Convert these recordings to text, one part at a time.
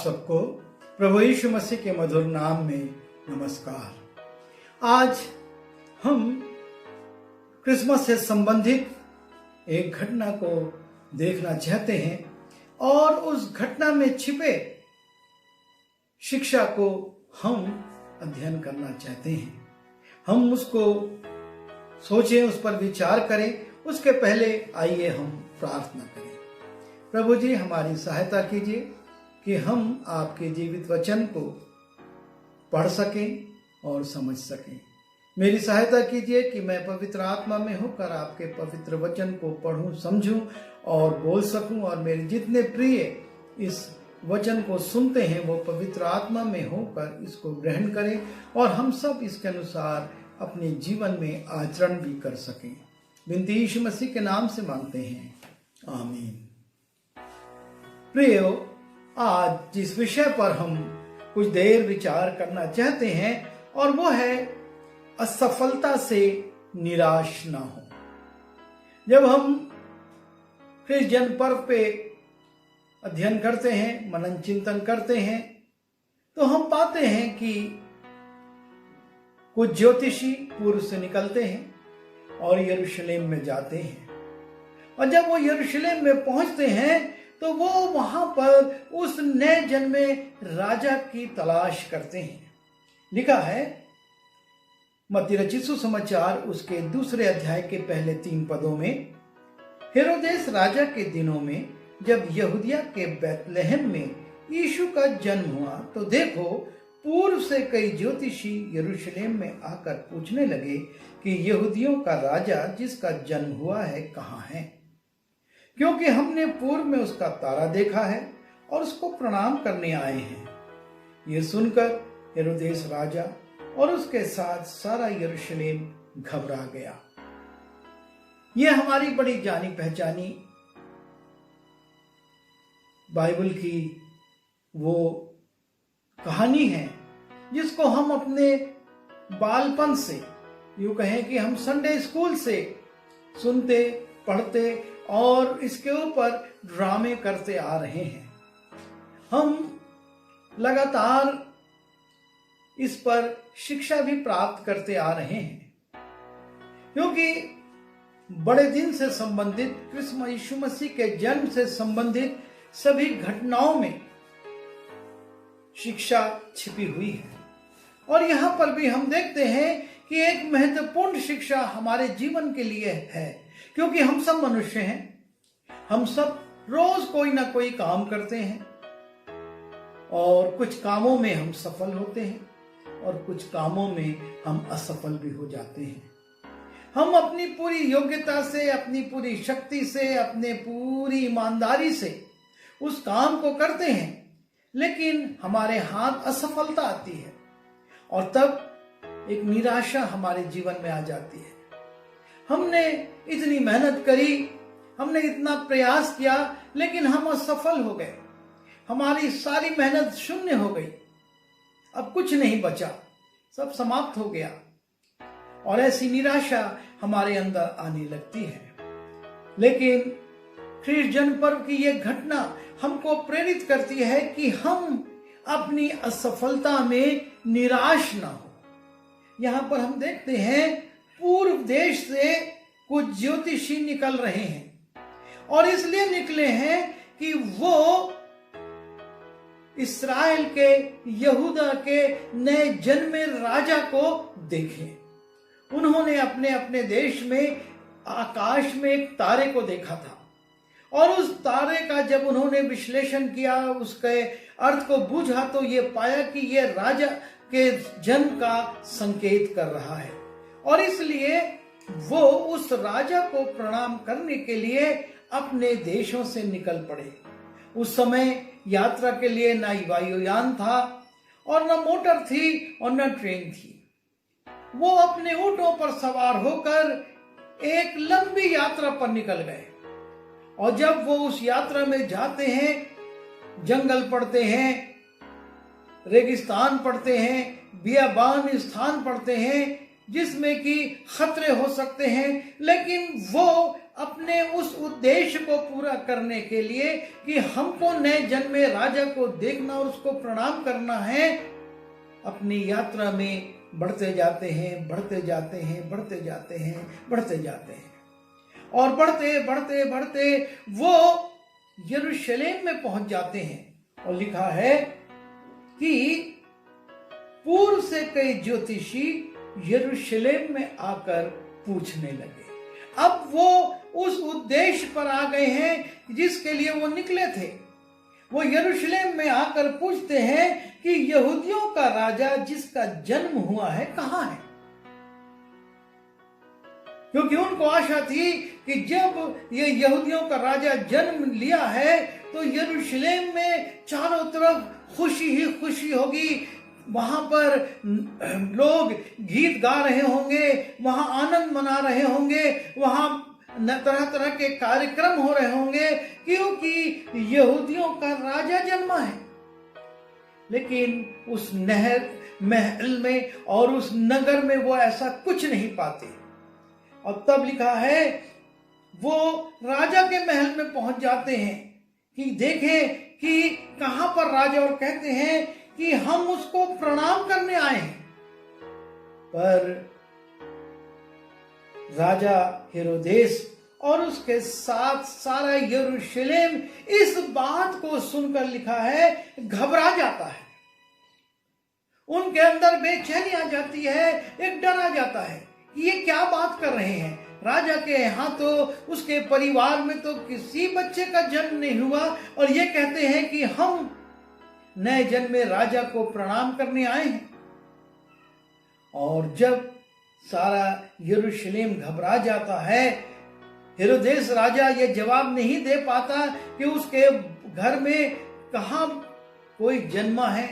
सबको प्रभु यीशु मसीह के मधुर नाम में नमस्कार। आज हम क्रिसमस से संबंधित एक घटना को देखना चाहते हैं और उस घटना में छिपे शिक्षा को हम अध्ययन करना चाहते हैं। हम उसको सोचें, उस पर विचार करें। उसके पहले आइए हम प्रार्थना करें। प्रभु जी, हमारी सहायता कीजिए कि हम आपके जीवित वचन को पढ़ सकें और समझ सकें। मेरी सहायता कीजिए कि मैं पवित्र आत्मा में होकर आपके पवित्र वचन को पढ़ूं, समझूं और बोल सकूं, और मेरे जितने प्रिय इस वचन को सुनते हैं वो पवित्र आत्मा में होकर इसको ग्रहण करें और हम सब इसके अनुसार अपने जीवन में आचरण भी कर सकें। विनती यीशु मसीह के नाम से मांगते हैं, आमीन। प्रियो, आज जिस विषय पर हम कुछ देर विचार करना चाहते हैं और वो है असफलता से निराश ना हो। जब हम क्रिश्चियन पर्व पे अध्ययन करते हैं, मनन चिंतन करते हैं, तो हम पाते हैं कि कुछ ज्योतिषी पूर्व से निकलते हैं और यरूशलेम में जाते हैं, और जब वो यरूशलेम में पहुंचते हैं तो वो वहां पर उस नए जन्मे राजा की तलाश करते हैं। लिखा है मत्ती रचित सुसमाचार उसके 2 अध्याय के पहले 3 पदों में, हेरोदेस राजा के दिनों में जब यहूदिया के बैतलहम में यीशु का जन्म हुआ तो देखो, पूर्व से कई ज्योतिषी यरूशलेम में आकर पूछने लगे कि यहूदियों का राजा जिसका जन्म हुआ है कहाँ है, क्योंकि हमने पूर्व में उसका तारा देखा है और उसको प्रणाम करने आए हैं। ये सुनकर हेरोदेस राजा और उसके साथ सारा यरूशलेम घबरा गया। ये हमारी बड़ी जानी पहचानी बाइबल की वो कहानी है जिसको हम अपने बालपन से, यूं कहें कि हम संडे स्कूल से सुनते, पढ़ते और इसके ऊपर ड्रामे करते आ रहे हैं। हम लगातार इस पर शिक्षा भी प्राप्त करते आ रहे हैं, क्योंकि बड़े दिन से संबंधित क्रिसमस यीशु मसीह के जन्म से संबंधित सभी घटनाओं में शिक्षा छिपी हुई है। और यहां पर भी हम देखते हैं कि एक महत्वपूर्ण शिक्षा हमारे जीवन के लिए है, क्योंकि हम सब मनुष्य हैं। हम सब रोज कोई ना कोई काम करते हैं और कुछ कामों में हम सफल होते हैं और कुछ कामों में हम असफल भी हो जाते हैं। हम अपनी पूरी योग्यता से, अपनी पूरी शक्ति से, अपने पूरी ईमानदारी से उस काम को करते हैं, लेकिन हमारे हाथ असफलता आती है और तब एक निराशा हमारे जीवन में आ जाती है। हमने इतनी मेहनत करी, हमने इतना प्रयास किया, लेकिन हम असफल हो गए। हमारी सारी मेहनत शून्य हो गई, अब कुछ नहीं बचा, सब समाप्त हो गया, और ऐसी निराशा हमारे अंदर आने लगती है। लेकिन क्रिश्चियन पर्व की यह घटना हमको प्रेरित करती है कि हम अपनी असफलता में निराश ना हो। यहां पर हम देखते हैं पूर्व देश से कुछ ज्योतिषी निकल रहे हैं, और इसलिए निकले हैं कि वो इस्राएल के, यहूदा के नए जन्मे राजा को देखें। उन्होंने अपने अपने देश में आकाश में एक तारे को देखा था, और उस तारे का जब उन्होंने विश्लेषण किया, उसके अर्थ को बूझा, तो ये पाया कि ये राजा के जन्म का संकेत कर रहा है, और इसलिए वो उस राजा को प्रणाम करने के लिए अपने देशों से निकल पड़े। उस समय यात्रा के लिए ना वायुयान था और न मोटर थी और न ट्रेन थी। वो अपने ऊंटों पर सवार होकर एक लंबी यात्रा पर निकल गए, और जब वो उस यात्रा में जाते हैं, जंगल पड़ते हैं, रेगिस्तान पड़ते हैं, बियाबान स्थान पड़ते हैं जिसमें कि खतरे हो सकते हैं, लेकिन वो अपने उस उद्देश्य को पूरा करने के लिए कि हमको नए जन्म में राजा को देखना और उसको प्रणाम करना है, अपनी यात्रा में बढ़ते जाते हैं, बढ़ते जाते हैं, बढ़ते जाते हैं, बढ़ते जाते हैं और बढ़ते बढ़ते बढ़ते वो यरूशलेम में पहुंच जाते हैं। और लिखा है कि पूर्व से कई ज्योतिषी यरूशलेम में आकर पूछने लगे। अब वो उस उद्देश्य पर आ गए हैं जिसके लिए वो निकले थे। वो यरूशलेम में आकर पूछते हैं कि यहूदियों का राजा जिसका जन्म हुआ है कहाँ है, क्योंकि उनको आशा थी कि जब ये यहूदियों का राजा जन्म लिया है तो यरूशलेम में चारों तरफ खुशी ही खुशी होगी, वहां पर लोग गीत गा रहे होंगे, वहां आनंद मना रहे होंगे, वहां तरह तरह के कार्यक्रम हो रहे होंगे, क्योंकि यहूदियों का राजा जन्मा है। लेकिन उस महल में और उस नगर में वो ऐसा कुछ नहीं पाते। और तब लिखा है वो राजा के महल में पहुंच जाते हैं कि देखें कि कहां पर राजा, और कहते हैं कि हम उसको प्रणाम करने आए हैं। पर राजा हेरोदेस और उसके साथ सारा यरूशलेम इस बात को सुनकर लिखा है घबरा जाता है। उनके अंदर बेचैनी आ जाती है, एक डर आ जाता है कि ये क्या बात कर रहे हैं। राजा के यहाँ तो उसके परिवार में तो किसी बच्चे का जन्म नहीं हुआ और ये कहते हैं कि हम नए जन्म में राजा को प्रणाम करने आए हैं। और जब सारा यरूशलेम घबरा जाता है, हेरोदेस राजा ये जवाब नहीं दे पाता कि उसके घर में कहां कोई जन्मा है।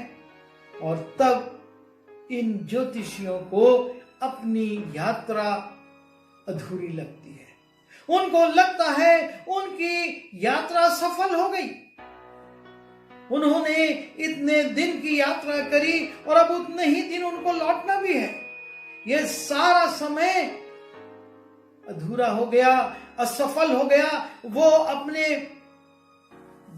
और तब इन ज्योतिषियों को अपनी यात्रा अधूरी लगती है। उनको लगता है उनकी यात्रा सफल हो गई। उन्होंने इतने दिन की यात्रा करी और अब उतने ही दिन उनको लौटना भी है। यह सारा समय अधूरा हो गया, असफल हो गया। वो अपने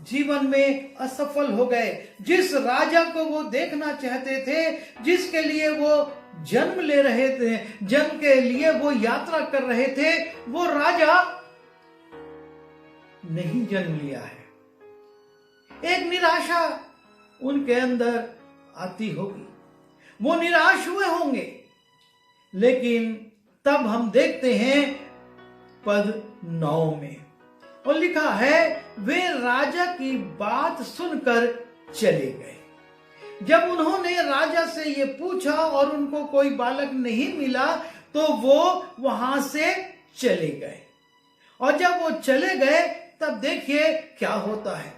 जीवन में असफल हो गए। जिस राजा को वो देखना चाहते थे, जिसके लिए वो जन्म ले रहे थे, जन्म के लिए वो यात्रा कर रहे थे, वो राजा नहीं जन्म लिया है। एक निराशा उनके अंदर आती होगी, वो निराश हुए होंगे। लेकिन तब हम देखते हैं पद 9 में, और लिखा है वे राजा की बात सुनकर चले गए। जब उन्होंने राजा से ये पूछा और उनको कोई बालक नहीं मिला तो वो वहां से चले गए। और जब वो चले गए तब देखिए क्या होता है।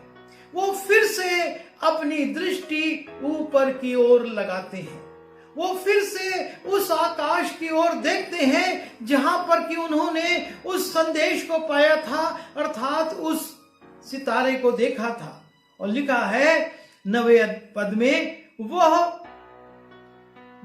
वो फिर से अपनी दृष्टि ऊपर की ओर लगाते हैं। वो फिर से उस आकाश की ओर देखते हैं जहां पर कि उन्होंने उस संदेश को पाया था, अर्थात उस सितारे को देखा था। और लिखा है 9वें पद में, वह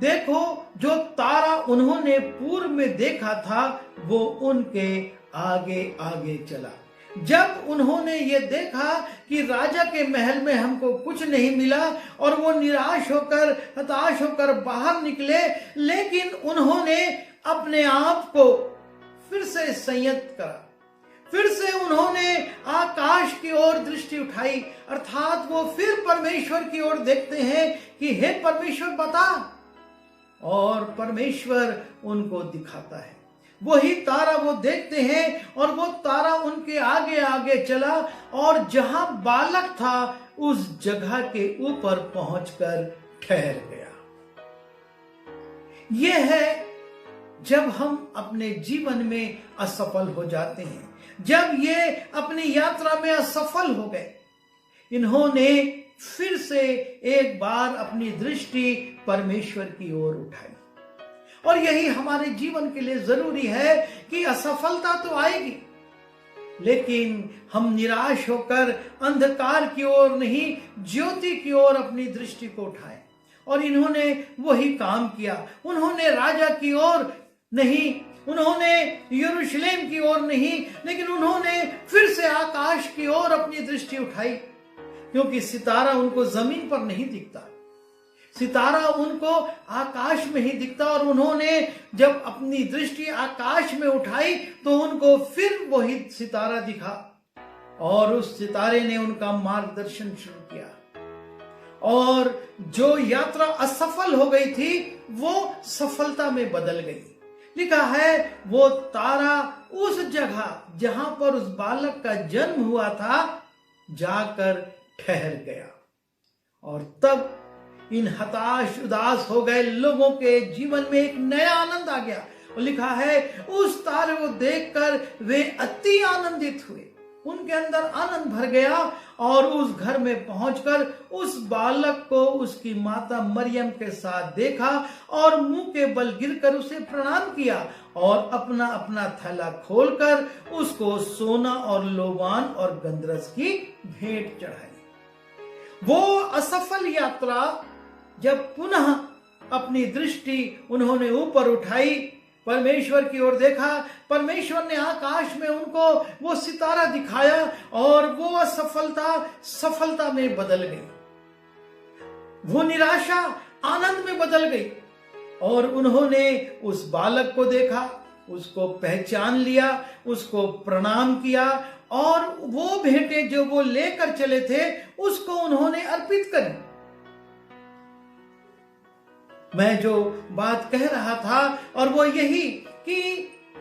देखो जो तारा उन्होंने पूर्व में देखा था वो उनके आगे आगे चला। जब उन्होंने ये देखा कि राजा के महल में हमको कुछ नहीं मिला और वो निराश होकर, हताश होकर बाहर निकले, लेकिन उन्होंने अपने आप को फिर से संयत करा। फिर से उन्होंने आकाश की ओर दृष्टि उठाई, अर्थात वो फिर परमेश्वर की ओर देखते हैं कि हे परमेश्वर बता। और परमेश्वर उनको दिखाता है। वही तारा वो देखते हैं और वो तारा उनके आगे आगे चला और जहां बालक था उस जगह के ऊपर पहुंचकर ठहर गया। यह है जब हम अपने जीवन में असफल हो जाते हैं, जब ये अपनी यात्रा में असफल हो गए। इन्होंने फिर से एक बार अपनी दृष्टि परमेश्वर की ओर उठाई। और यही हमारे जीवन के लिए जरूरी है कि असफलता तो आएगी, लेकिन हम निराश होकर अंधकार की ओर नहीं, ज्योति की ओर अपनी दृष्टि को उठाएं। और इन्होंने वही काम किया। उन्होंने राजा की ओर नहीं, उन्होंने यरूशलेम की ओर नहीं, लेकिन उन्होंने फिर से आकाश की ओर अपनी दृष्टि उठाई, क्योंकि सितारा उनको जमीन पर नहीं दिखता, सितारा उनको आकाश में ही दिखता। और उन्होंने जब अपनी दृष्टि आकाश में उठाई तो उनको फिर वही सितारा दिखा, और उस सितारे ने उनका मार्गदर्शन शुरू किया, और जो यात्रा असफल हो गई थी वो सफलता में बदल गई। लिखा है वो तारा उस जगह जहां पर उस बालक का जन्म हुआ था जाकर ठहर गया, और तब इन हताश उदास हो गए लोगों के जीवन में एक नया आनंद आ गया। और लिखा है उस तारे को देखकर वे अति आनंदित हुए, उनके अंदर आनंद भर गया, और उस घर में पहुंचकर उस बालक को उसकी माता मरियम के साथ देखा और मुंह के बल गिरकर उसे प्रणाम किया, और अपना अपना थैला खोलकर उसको सोना और लोबान और गंधरस की भेंट चढ़ाई। वो असफल यात्रा जब पुनः अपनी दृष्टि उन्होंने ऊपर उठाई, परमेश्वर की ओर देखा, परमेश्वर ने आकाश में उनको वो सितारा दिखाया, और वो असफलता सफलता में बदल गई, वो निराशा आनंद में बदल गई, और उन्होंने उस बालक को देखा, उसको पहचान लिया, उसको प्रणाम किया, और वो भेंटें जो वो लेकर चले थे उसको उन्होंने अर्पित करी। मैं जो बात कह रहा था और वो यही कि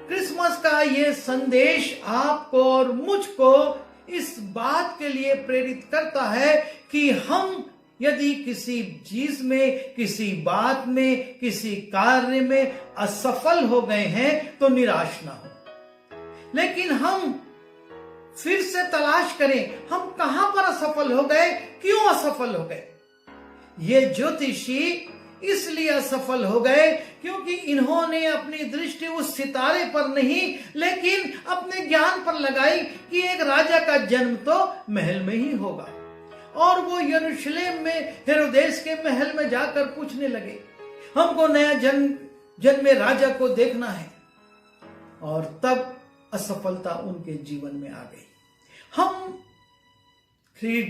क्रिसमस का ये संदेश आपको और मुझको इस बात के लिए प्रेरित करता है कि हम यदि किसी चीज में, किसी बात में, किसी कार्य में असफल हो गए हैं तो निराश ना हो, लेकिन हम फिर से तलाश करें हम कहां पर असफल हो गए, क्यों असफल हो गए। ये ज्योतिषी इसलिए असफल हो गए क्योंकि इन्होंने अपनी दृष्टि उस सितारे पर नहीं लेकिन अपने ज्ञान पर लगाई कि एक राजा का जन्म तो महल में ही होगा, और वो यरूशलेम में हेरोदेस के महल में जाकर पूछने लगे हमको नया जन्मे राजा को देखना है, और तब असफलता उनके जीवन में आ गई। हम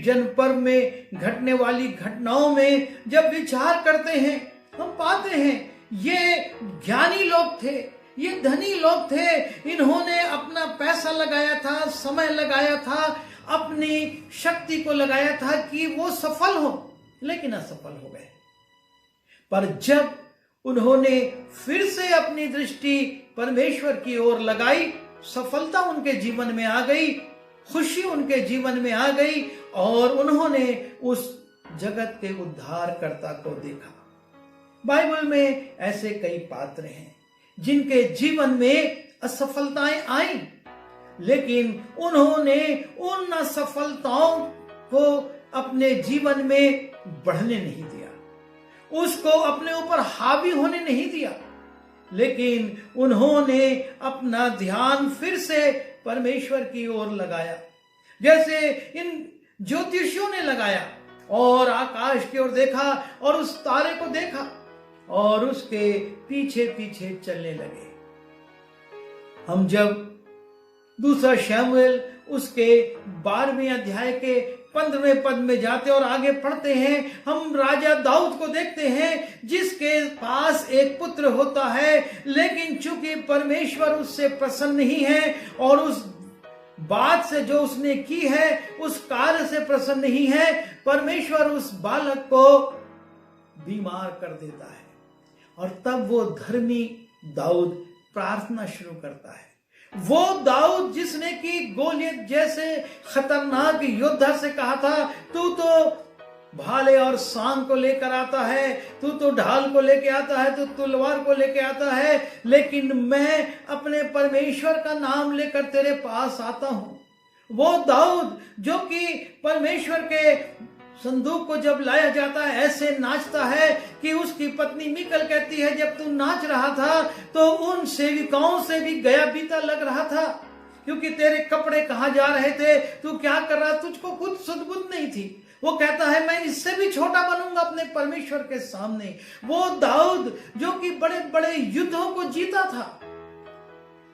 जन्म पर्व में घटने वाली घटनाओं में जब विचार करते हैं हम पाते हैं ये ज्ञानी लोग थे, ये धनी लोग थे, इन्होंने अपना पैसा लगाया था, समय लगाया था, अपनी शक्ति को लगाया था कि वो सफल हो, लेकिन असफल हो गए। पर जब उन्होंने फिर से अपनी दृष्टि परमेश्वर की ओर लगाई, सफलता उनके जीवन में आ गई, खुशी उनके जीवन में आ गई, और उन्होंने उस जगत के उद्धारकर्ता को देखा। बाइबल में ऐसे कई पात्र हैं जिनके जीवन में असफलताएं आई, लेकिन उन्होंने उन असफलताओं को अपने जीवन में बढ़ने नहीं दिया, उसको अपने ऊपर हावी होने नहीं दिया, लेकिन उन्होंने अपना ध्यान फिर से परमेश्वर की ओर लगाया, जैसे इन ज्योतिषियों ने लगाया, और आकाश की ओर देखा और उस तारे को देखा और उसके पीछे पीछे चलने लगे। हम जब दूसरा शमूएल उसके 12वें अध्याय के 15वें पद में जाते और आगे पढ़ते हैं, हम राजा दाऊद को देखते हैं जिसके पास एक पुत्र होता है, लेकिन चूंकि परमेश्वर उससे प्रसन्न नहीं है और उस बात से जो उसने की है उस कार्य से प्रसन्न नहीं है, परमेश्वर उस बालक को बीमार कर देता है, और तब वो धर्मी दाऊद प्रार्थना शुरू करता है। वो दाऊद जिसने कि गोलियत जैसे खतरनाक योद्धा से कहा था तू तो भाले और सांग को लेकर आता है, तू तो ढाल को लेके आता है, तू तलवार को लेके आता है, लेकिन मैं अपने परमेश्वर का नाम लेकर तेरे पास आता हूं। वो दाऊद जो कि परमेश्वर के संदूक को जब लाया जाता है ऐसे नाचता है कि उसकी पत्नी मिकल कहती है जब तू नाच रहा था तो उन सेविकाओं से भी गया बीता लग रहा था, क्योंकि तेरे कपड़े कहां जा रहे थे, तू क्या कर रहा, तुझको कुछ सुध-बुध नहीं थी। वो कहता है मैं इससे भी छोटा बनूंगा अपने परमेश्वर के सामने। वो दाऊद जो कि बड़े बड़े युद्धों को जीता था,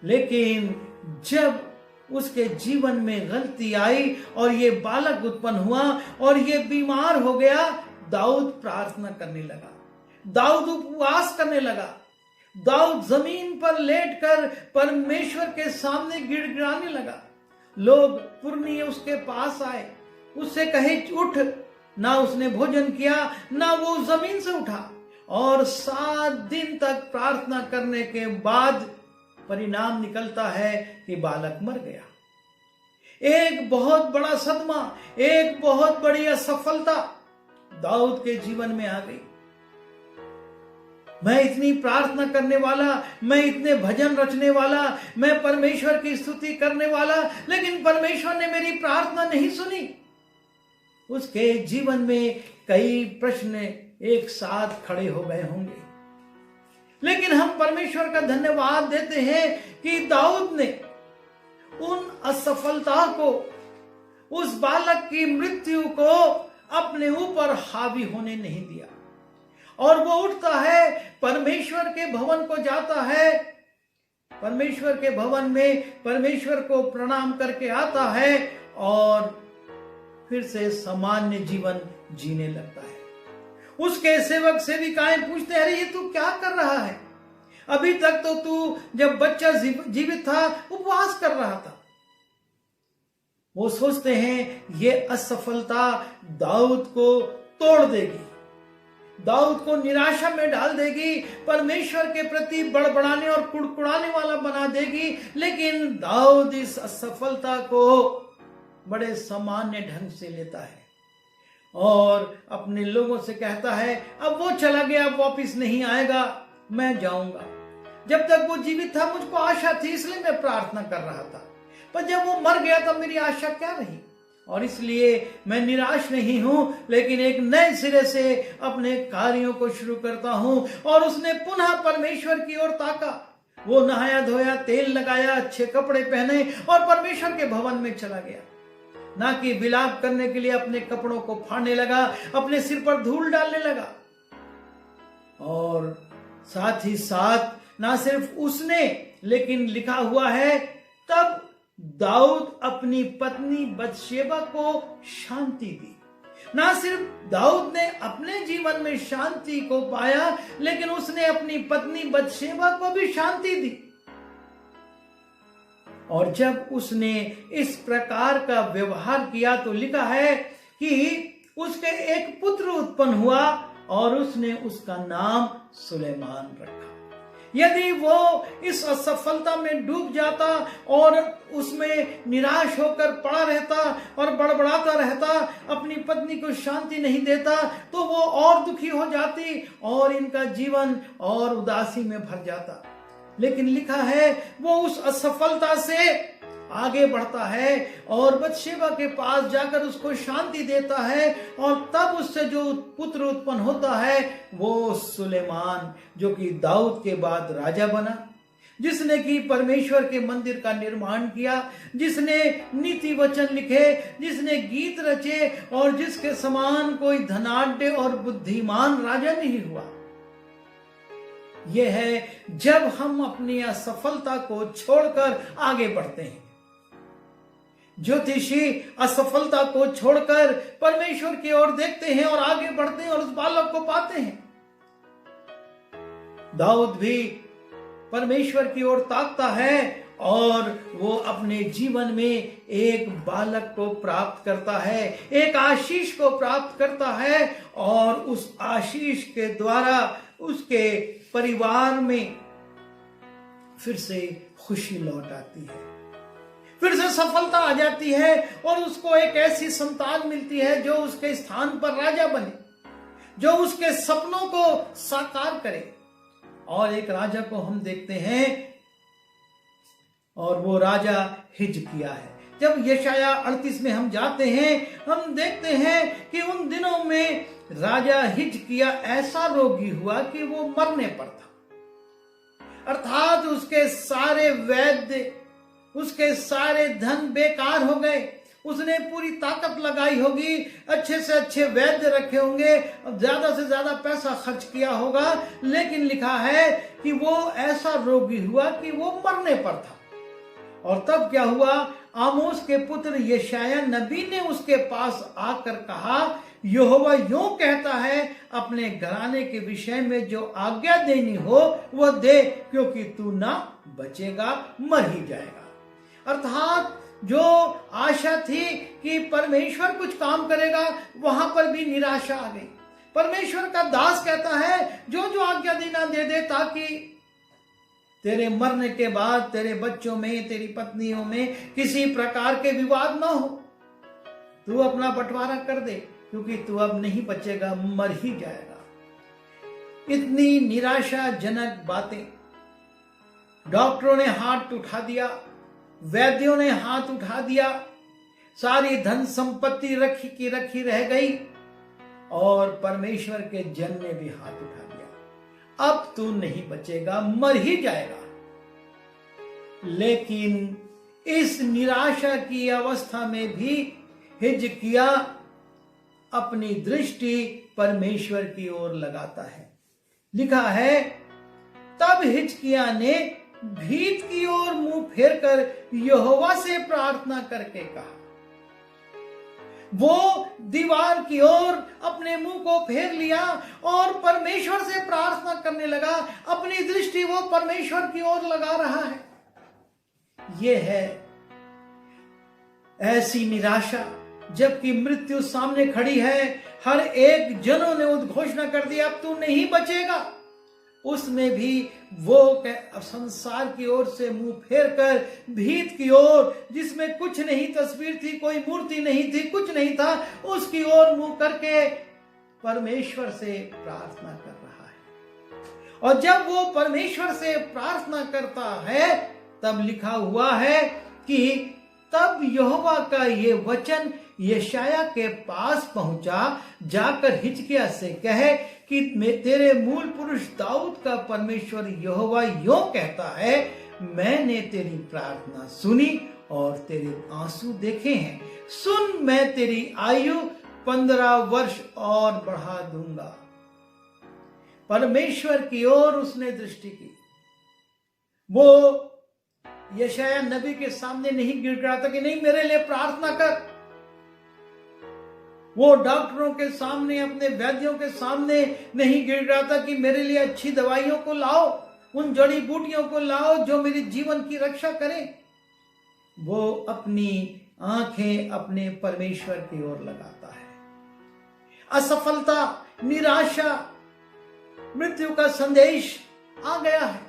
लेकिन जब उसके जीवन में गलती आई और ये बालक उत्पन्न हुआ और ये बीमार हो गया, दाऊद प्रार्थना करने लगा, दाऊद उपवास करने लगा, दाऊद जमीन पर लेटकर परमेश्वर के सामने गिड़गिड़ाने लगा। लोग पुरनिये उसके पास आए, उससे कहे उठ, ना उसने भोजन किया, ना वो जमीन से उठा, और 7 दिन तक प्रार्थना करने के बाद परिणाम निकलता है कि बालक मर गया। एक बहुत बड़ा सदमा, एक बहुत बड़ी असफलता दाऊद के जीवन में आ गई। मैं इतनी प्रार्थना करने वाला, मैं इतने भजन रचने वाला, मैं परमेश्वर की स्तुति करने वाला, लेकिन परमेश्वर ने मेरी प्रार्थना नहीं सुनी। उसके जीवन में कई प्रश्न एक साथ खड़े हो गए होंगे, लेकिन हम परमेश्वर का धन्यवाद देते हैं कि दाऊद ने उन असफलता को, उस बालक की मृत्यु को अपने ऊपर हावी होने नहीं दिया, और वो उठता है, परमेश्वर के भवन को जाता है, परमेश्वर के भवन में परमेश्वर को प्रणाम करके आता है और फिर से सामान्य जीवन जीने लगता है। उसके सेवक सेविकाएं पूछते हैं, अरे ये तू क्या कर रहा है? अभी तक तो तू जब बच्चा जीवित था उपवास कर रहा था। वो सोचते हैं ये असफलता दाऊद को तोड़ देगी, दाऊद को निराशा में डाल देगी, परमेश्वर के प्रति बड़बड़ाने और कुड़कुड़ाने वाला बना देगी। लेकिन दाऊद इस असफलता को बड़े सामान्य ढंग से लेता है और अपने लोगों से कहता है, अब वो चला गया, अब वापिस नहीं आएगा, मैं जाऊंगा। जब तक वो जीवित था मुझको आशा थी, इसलिए मैं प्रार्थना कर रहा था, पर जब वो मर गया तब मेरी आशा क्या रही, और इसलिए मैं निराश नहीं हूं, लेकिन एक नए सिरे से अपने कार्यों को शुरू करता हूं। और उसने पुनः परमेश्वर की ओर ताका, वो नहाया धोया, तेल लगाया, अच्छे कपड़े पहने और परमेश्वर के भवन में चला गया। ना कि विलाप करने के लिए अपने कपड़ों को फाड़ने लगा, अपने सिर पर धूल डालने लगा। और साथ ही साथ ना सिर्फ उसने, लेकिन लिखा हुआ है तब दाऊद अपनी पत्नी बतशेबा को शांति दी। ना सिर्फ दाऊद ने अपने जीवन में शांति को पाया, लेकिन उसने अपनी पत्नी बतशेबा को भी शांति दी। और जब उसने इस प्रकार का व्यवहार किया तो लिखा है कि उसके एक पुत्र उत्पन्न हुआ और उसने उसका नाम सुलेमान रखा। यदि वो इस असफलता में डूब जाता और उसमें निराश होकर पड़ा रहता और बड़बड़ाता रहता, अपनी पत्नी को शांति नहीं देता, तो वो और दुखी हो जाती और इनका जीवन और उदासी में भर जाता। लेकिन लिखा है वो उस असफलता से आगे बढ़ता है और बतशेबा के पास जाकर उसको शांति देता है, और तब उससे जो पुत्र उत्पन्न होता है वो सुलेमान, जो कि दाऊद के बाद राजा बना, जिसने कि परमेश्वर के मंदिर का निर्माण किया, जिसने नीति वचन लिखे, जिसने गीत रचे, और जिसके समान कोई धनाढ्य और बुद्धिमान राजा नहीं हुआ। यह है जब हम अपनी असफलता को छोड़कर आगे बढ़ते हैं। ज्योतिषी असफलता को छोड़कर परमेश्वर की ओर देखते हैं और आगे बढ़ते हैं और उस बालक को पाते हैं। दाऊद भी परमेश्वर की ओर ताकता है और वो अपने जीवन में एक बालक को प्राप्त करता है, एक आशीष को प्राप्त करता है, और उस आशीष के द्वारा उसके परिवार में फिर से खुशी लौट आती है, फिर से सफलता आ जाती है, और उसको एक ऐसी संतान मिलती है जो उसके स्थान पर राजा बने, जो उसके सपनों को साकार करे। और एक राजा को हम देखते हैं, और वो राजा हिजकिय्याह है। जब यशाया 38 में हम जाते हैं, हम देखते हैं कि उन दिनों में राजा हिजकिय्याह ऐसा रोगी हुआ कि वो मरने पर था, अर्थात उसके सारे वैद्य, उसके सारे धन बेकार हो गए, उसने पूरी ताकत लगाई होगी, अच्छे से अच्छे वैद्य रखे होंगे, ज्यादा से ज्यादा पैसा खर्च किया होगा, लेकिन लिखा है कि वो ऐसा रोगी हुआ कि वो मरने पर था। और तब क्या हुआ, आमोस के पुत्र यशायाह नबी ने उसके पास आकर कहा, यहोवा यूं कहता है, अपने घराने के विषय में जो आज्ञा देनी हो वह दे, क्योंकि तू ना बचेगा, मर ही जाएगा। अर्थात जो आशा थी कि परमेश्वर कुछ काम करेगा, वहां पर भी निराशा आ गई। परमेश्वर का दास कहता है, जो जो आज्ञा देना दे दे, ताकि तेरे मरने के बाद तेरे बच्चों में, तेरी पत्नियों में किसी प्रकार के विवाद ना हो, तू अपना बंटवारा कर दे, क्योंकि तू अब नहीं बचेगा, मर ही जाएगा। इतनी निराशाजनक बातें। डॉक्टरों ने हाथ उठा दिया, वैद्यों ने हाथ उठा दिया, सारी धन संपत्ति रखी की रखी रह गई, और परमेश्वर के जन ने भी हाथ उठा दिया, अब तू नहीं बचेगा, मर ही जाएगा। लेकिन इस निराशा की अवस्था में भी हिजकिया अपनी दृष्टि परमेश्वर की ओर लगाता है। लिखा है, तब हिजकिया ने भीत की ओर मुंह फेरकर यहोवा से प्रार्थना करके कहा। वो दीवार की ओर अपने मुंह को फेर लिया और परमेश्वर से प्रार्थना करने लगा, अपनी दृष्टि वो परमेश्वर की ओर लगा रहा है। ये है ऐसी निराशा, जबकि मृत्यु सामने खड़ी है, हर एक जनों ने उद्घोषणा कर दिया, अब तू नहीं बचेगा। उसमें भी वो संसार की ओर से मुंह फेर कर भीत की ओर, जिसमें कुछ नहीं तस्वीर थी, कोई मूर्ति नहीं थी, कुछ नहीं था, उसकी ओर मुंह करके परमेश्वर से प्रार्थना कर रहा है। और जब वो परमेश्वर से प्रार्थना करता है, तब लिखा हुआ है कि तब यहोवा का ये वचन यशायाह के पास पहुंचा, जाकर हिजकिय्याह से कहे कि तेरे मूल पुरुष दाऊद का परमेश्वर यहोवा यूं कहता है, मैंने तेरी प्रार्थना सुनी और तेरे आंसू देखे हैं। सुन, मैं तेरी आयु 15 वर्ष और बढ़ा दूंगा। परमेश्वर की ओर उसने दृष्टि की। वो यशायाह नबी के सामने नहीं गिड़गिड़ाता कि नहीं मेरे लिए प्रार्थना कर। वो डॉक्टरों के सामने, अपने वैद्यों के सामने नहीं गिड़गिड़ाता कि मेरे लिए अच्छी दवाइयों को लाओ, उन जड़ी बूटियों को लाओ जो मेरे जीवन की रक्षा करें। वो अपनी आंखें अपने परमेश्वर की ओर लगाता है। असफलता, निराशा, मृत्यु का संदेश आ गया है,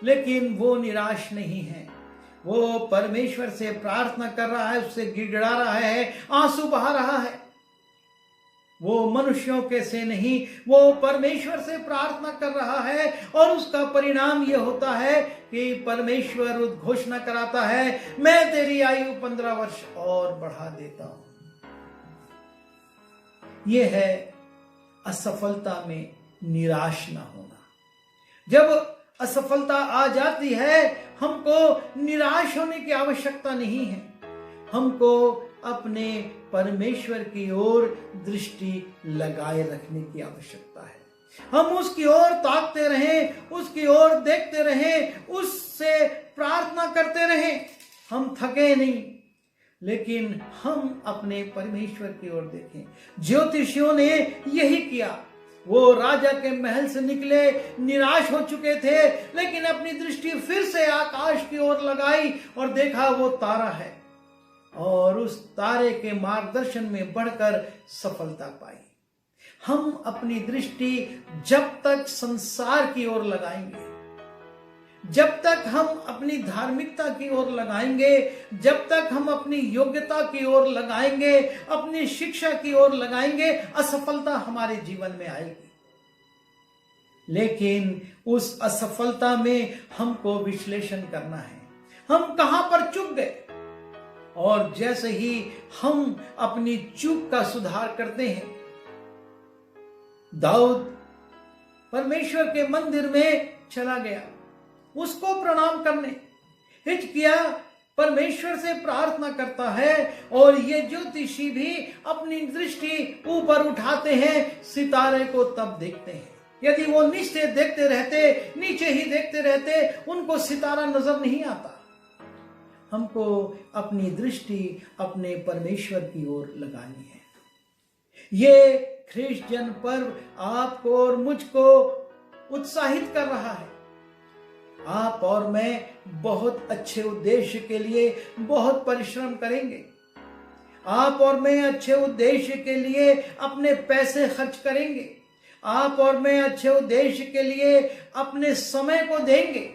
लेकिन वो निराश नहीं है। वो परमेश्वर से प्रार्थना कर रहा है, उससे गिड़गिड़ा रहा है, आंसू बहा रहा है। वो मनुष्यों के से नहीं, वो परमेश्वर से प्रार्थना कर रहा है, और उसका परिणाम ये होता है कि परमेश्वर उद्घोषणा कराता है, मैं तेरी आयु 15 वर्ष और बढ़ा देता हूं। ये है असफलता में निराश ना होना। जब असफलता आ जाती है, हमको निराश होने की आवश्यकता नहीं है। हमको अपने परमेश्वर की ओर दृष्टि लगाए रखने की आवश्यकता है। हम उसकी ओर ताकते रहें, उसकी ओर देखते रहें, उससे प्रार्थना करते रहें। हम थके नहीं, लेकिन हम अपने परमेश्वर की ओर देखें। ज्योतिषियों ने यही किया। वो राजा के महल से निकले, निराश हो चुके थे, लेकिन अपनी दृष्टि फिर से आकाश की ओर लगाई और देखा वो तारा है, और उस तारे के मार्गदर्शन में बढ़कर सफलता पाई। हम अपनी दृष्टि जब तक संसार की ओर लगाएंगे, जब तक हम अपनी धार्मिकता की ओर लगाएंगे, जब तक हम अपनी योग्यता की ओर लगाएंगे, अपनी शिक्षा की ओर लगाएंगे, असफलता हमारे जीवन में आएगी। लेकिन उस असफलता में हमको विश्लेषण करना है, हम कहां पर चूक गए। और जैसे ही हम अपनी चूक का सुधार करते हैं, दाऊद परमेश्वर के मंदिर में चला गया उसको प्रणाम करने। हिजकिय्याह परमेश्वर से प्रार्थना करता है और ये ज्योतिषी भी अपनी दृष्टि ऊपर उठाते हैं, सितारे को तब देखते हैं। यदि वो नीचे देखते रहते, नीचे ही देखते रहते, उनको सितारा नजर नहीं आता। हमको अपनी दृष्टि अपने परमेश्वर की ओर लगानी है। ये क्रिश्चियन पर्व आपको और मुझको उत्साहित कर रहा है। आप और मैं बहुत अच्छे उद्देश्य के लिए बहुत परिश्रम करेंगे। आप और मैं अच्छे उद्देश्य के लिए अपने पैसे खर्च करेंगे। आप और मैं अच्छे उद्देश्य के लिए अपने समय को देंगे,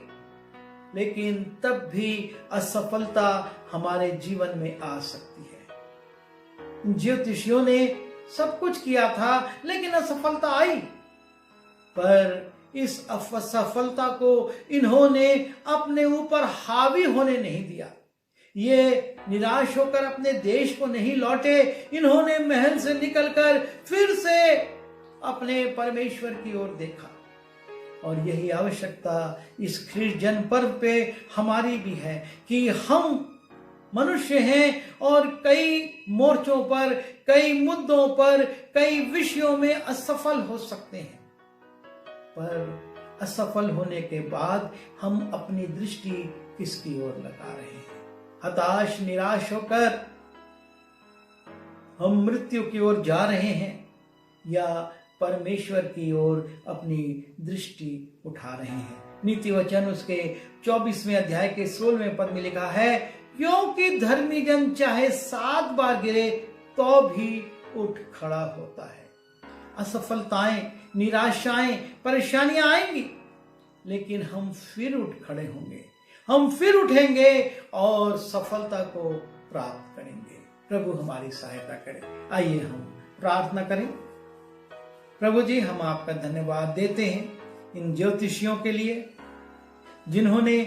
लेकिन तब भी असफलता हमारे जीवन में आ सकती है। ज्योतिषियों ने सब कुछ किया था, लेकिन असफलता आई, पर इस असफलता को इन्होंने अपने ऊपर हावी होने नहीं दिया। ये निराश होकर अपने देश को नहीं लौटे। इन्होंने महल से निकलकर फिर से अपने परमेश्वर की ओर देखा। और यही आवश्यकता इस क्रिश्चियन पर्व पे हमारी भी है कि हम मनुष्य हैं और कई मोर्चों पर, कई मुद्दों पर, कई विषयों में असफल हो सकते हैं, पर असफल होने के बाद हम अपनी दृष्टि किसकी ओर लगा रहे हैं? हताश निराश होकर हम मृत्यु की ओर जा रहे हैं या परमेश्वर की ओर अपनी दृष्टि उठा रहे हैं? नीति वचन उसके 24वें अध्याय के 16वें पद में लिखा है, क्योंकि धर्मी जन चाहे 7 बार गिरे तो भी उठ खड़ा होता है। असफलताएं, निराशाएं, परेशानियां आएंगी, लेकिन हम फिर उठ खड़े होंगे, हम फिर उठेंगे और सफलता को प्राप्त करेंगे। प्रभु हमारी सहायता करे। आइए हम प्रार्थना करें। प्रभु जी, हम आपका धन्यवाद देते हैं इन ज्योतिषियों के लिए, जिन्होंने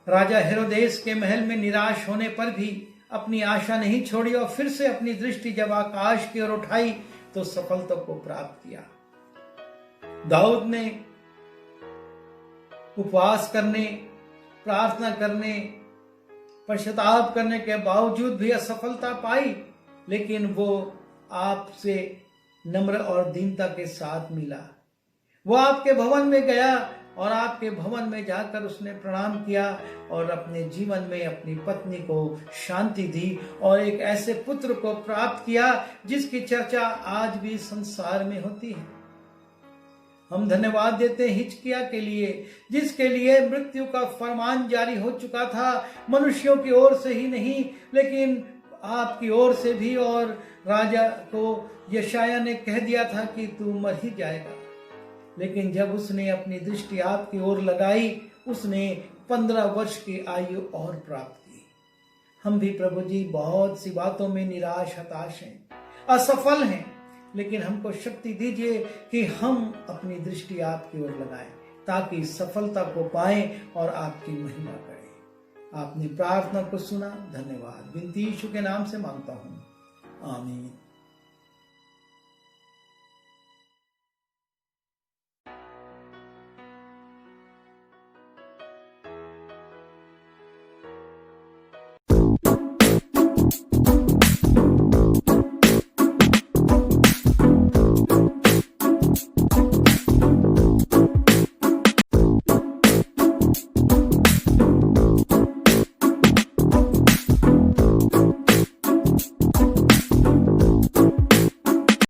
राजा हेरोदेस के महल में निराश होने पर भी अपनी आशा नहीं छोड़ी और फिर से अपनी दृष्टि जब आकाश की ओर उठाई तो सफलता को प्राप्त किया। दाऊद ने उपवास करने, प्रार्थना करने, पश्चाताप करने के बावजूद भी असफलता पाई, लेकिन वो आपसे नम्र और दीनता के साथ मिला। वो आपके भवन में गया और आपके भवन में जाकर उसने प्रणाम किया और अपने जीवन में अपनी पत्नी को शांति दी और एक ऐसे पुत्र को प्राप्त किया जिसकी चर्चा आज भी संसार में होती है। हम धन्यवाद देते हैं हिजकिय्याह के लिए, जिसके लिए मृत्यु का फरमान जारी हो चुका था, मनुष्यों की ओर से ही नहीं लेकिन आपकी ओर से भी। और राजा को यशायाह ने कह दिया था कि तू मर ही जाएगा, लेकिन जब उसने अपनी दृष्टि आपकी ओर लगाई, उसने 15 वर्ष की आयु और प्राप्त की। हम भी प्रभु जी बहुत सी बातों में निराश, हताश हैं, असफल हैं, लेकिन हमको शक्ति दीजिए कि हम अपनी दृष्टि आपकी ओर लगाएं, ताकि सफलता को पाएं और आपकी महिमा करें। आपने प्रार्थना को सुना, धन्यवाद। विनती यीशु के नाम से मांगता हूं, आमीन।